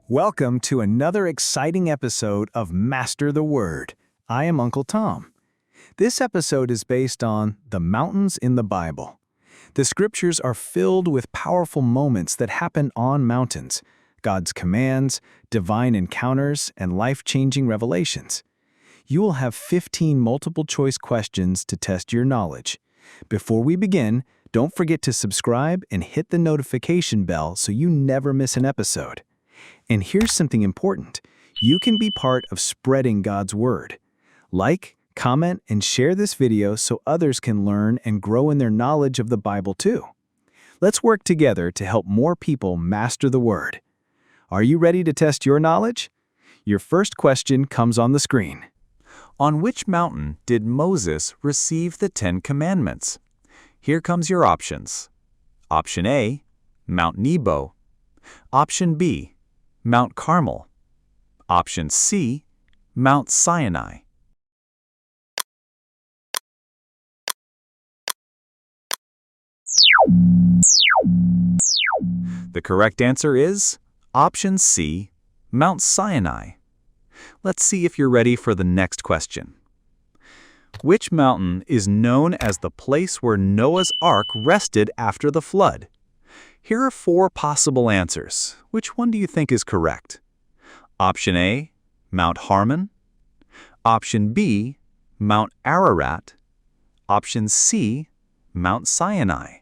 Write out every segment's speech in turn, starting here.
Welcome to another exciting episode of Master the Word. I am Uncle Tom. This episode is based on the mountains in the Bible. The scriptures are filled with powerful moments that happen on mountains, God's commands, divine encounters, and life-changing revelations. You will have 15 multiple-choice questions to test your knowledge. Before we begin, don't forget to subscribe and hit the notification bell so you never miss an episode. And here's something important. You can be part of spreading God's Word. Like, comment, and share this video so others can learn and grow in their knowledge of the Bible too. Let's work together to help more people master the Word. Are you ready to test your knowledge? Your first question comes on the screen. On which mountain did Moses receive the 10 Commandments? Here comes your options. Option A, Mount Nebo. Option B, Mount Carmel. Option C, Mount Sinai. The correct answer is Option C, Mount Sinai. Let's see if you're ready for the next question. Which mountain is known as the place where Noah's Ark rested after the flood? Here are 4 possible answers. Which one do you think is correct? Option A, Mount Hermon. Option B, Mount Ararat. Option C, Mount Sinai.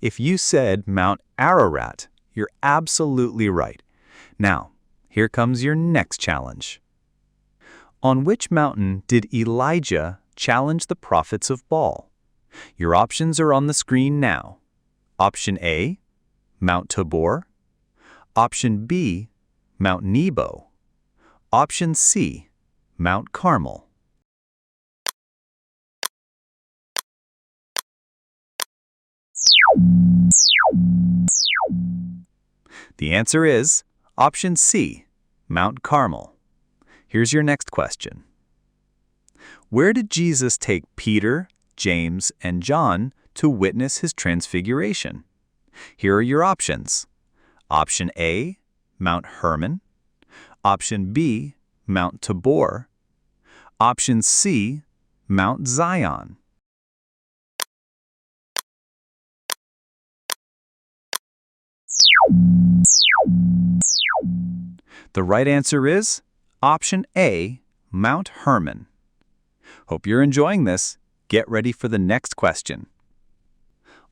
If you said Mount Ararat, you're absolutely right. Now, here comes your next challenge. On which mountain did Elijah challenge the prophets of Baal? Your options are on the screen now. Option A, Mount Tabor. Option B, Mount Nebo. Option C, Mount Carmel. The answer is Option C, Mount Carmel. Here's your next question. Where did Jesus take Peter, James, and John to witness his transfiguration? Here are your options. Option A, Mount Hermon. Option B, Mount Tabor. Option C, Mount Zion. The right answer is Option A, Mount Hermon. Hope you're enjoying this. Get ready for the next question.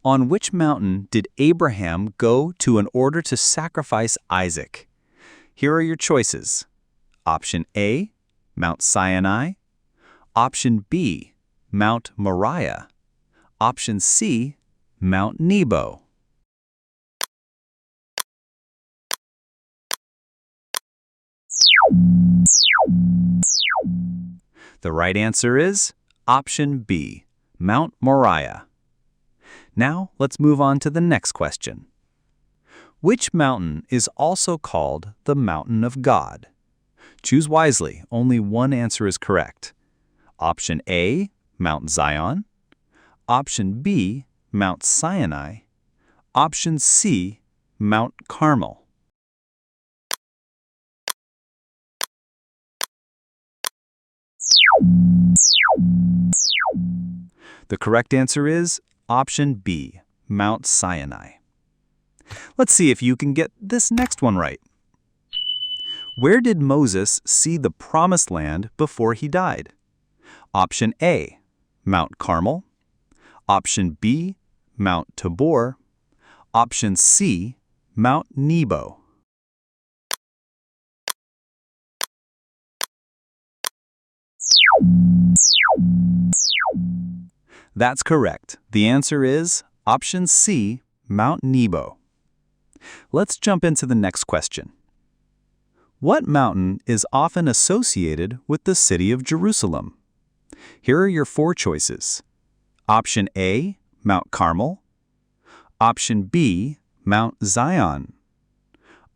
On which mountain did Abraham go to in order to sacrifice Isaac? Here are your choices. Option A, Mount Sinai. Option B, Mount Moriah. Option C, Mount Nebo. The right answer is Option B, Mount Moriah. Now, let's move on to the next question. Which mountain is also called the Mountain of God? Choose wisely. Only one answer is correct. Option A, Mount Zion. Option B, Mount Sinai. Option C, Mount Carmel. The correct answer is Option B, Mount Sinai. Let's see if you can get this next one right. Where did Moses see the promised land before he died? Option A, Mount Carmel. Option B, Mount Tabor. Option C, Mount Nebo. That's correct. The answer is Option C, Mount Nebo. Let's jump into the next question. What mountain is often associated with the city of Jerusalem? Here are your 4 choices. Option A, Mount Carmel. Option B, Mount Zion.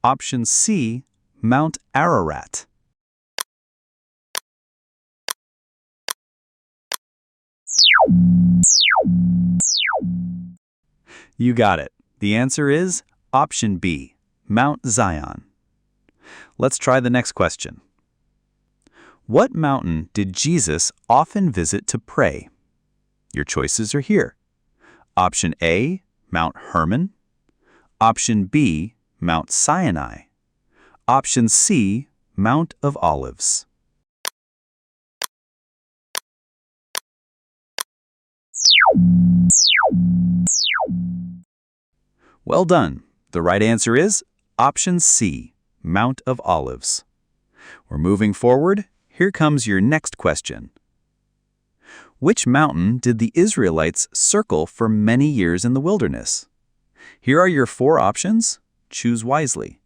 Option C, Mount Ararat. You got it. The answer is option B, Mount Zion. Let's try the next question. What mountain did Jesus often visit to pray? Your choices are here. Option A, Mount Hermon. Option B, Mount Sinai. Option C, Mount of Olives. Well done. The right answer is option C, Mount of Olives. We're moving forward. Here comes your next question. Which mountain did the Israelites circle for many years in the wilderness? Here are your 4 options. Choose wisely.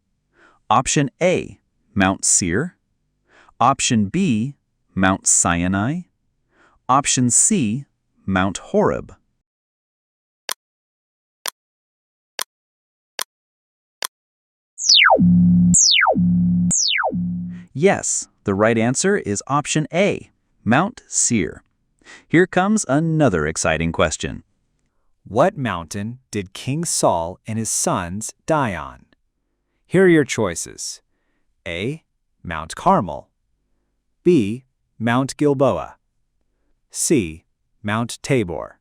Option A, Mount Seir. Option B, Mount Sinai. Option C, Mount Horeb. Yes, the right answer is option A, Mount Seir. Here comes another exciting question. What mountain did King Saul and his sons die on? Here are your choices. A, Mount Carmel. B, Mount Gilboa. C, Mount Tabor.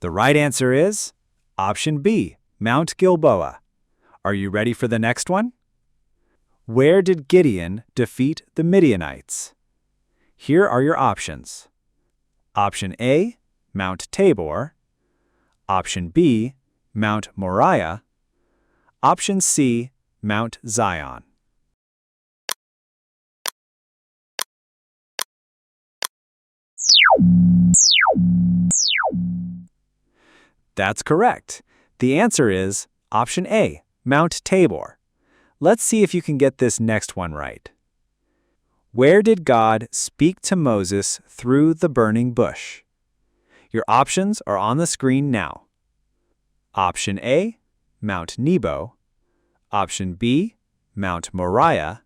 The right answer is option B, Mount Gilboa. Are you ready for the next one? Where did Gideon defeat the Midianites? Here are your options. Option A, Mount Tabor. Option B, Mount Moriah. Option C, Mount Zion. That's correct. The answer is option A, Mount Tabor. Let's see if you can get this next one right. Where did God speak to Moses through the burning bush? Your options are on the screen now. Option A, Mount Nebo. Option B, Mount Moriah.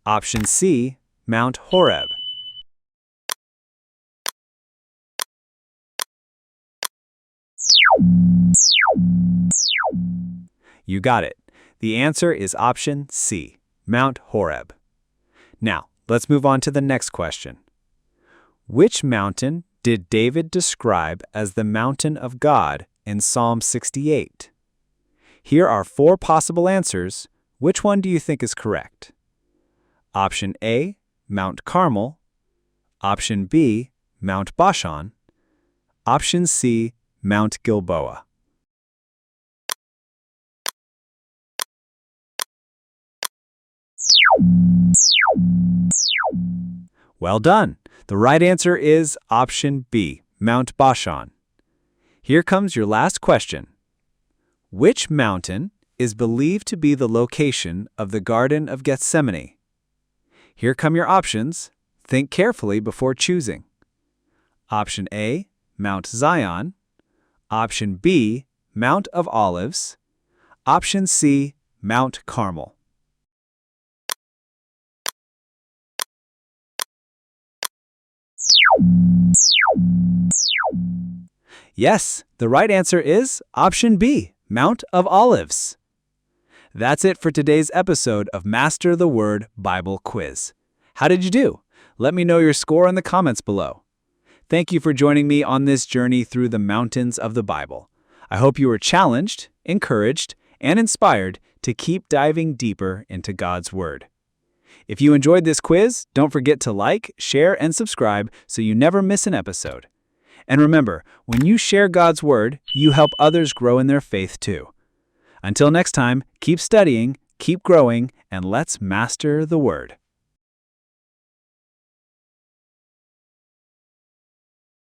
Option C, Mount Horeb. You got it. The answer is option C, Mount Horeb. Now, let's move on to the next question. Which mountain did David describe as the mountain of God in Psalm 68? Here are 4 possible answers. Which one do you think is correct? Option A, Mount Carmel. Option B, Mount Bashan. Option C, Mount Gilboa. Well done. The right answer is option B, Mount Bashan. Here comes your last question. Which mountain is believed to be the location of the Garden of Gethsemane? Here come your options. Think carefully before choosing. Option A, Mount Zion. Option B, Mount of Olives. Option C, Mount Carmel. Yes, the right answer is option B, Mount of Olives. That's it for today's episode of Master the Word Bible Quiz. How did you do? Let me know your score in the comments below. Thank you for joining me on this journey through the mountains of the Bible. I hope you were challenged, encouraged, and inspired to keep diving deeper into God's Word. If you enjoyed this quiz, don't forget to like, share, and subscribe so you never miss an episode. And remember, when you share God's Word, you help others grow in their faith too. Until next time, keep studying, keep growing, and let's master the Word.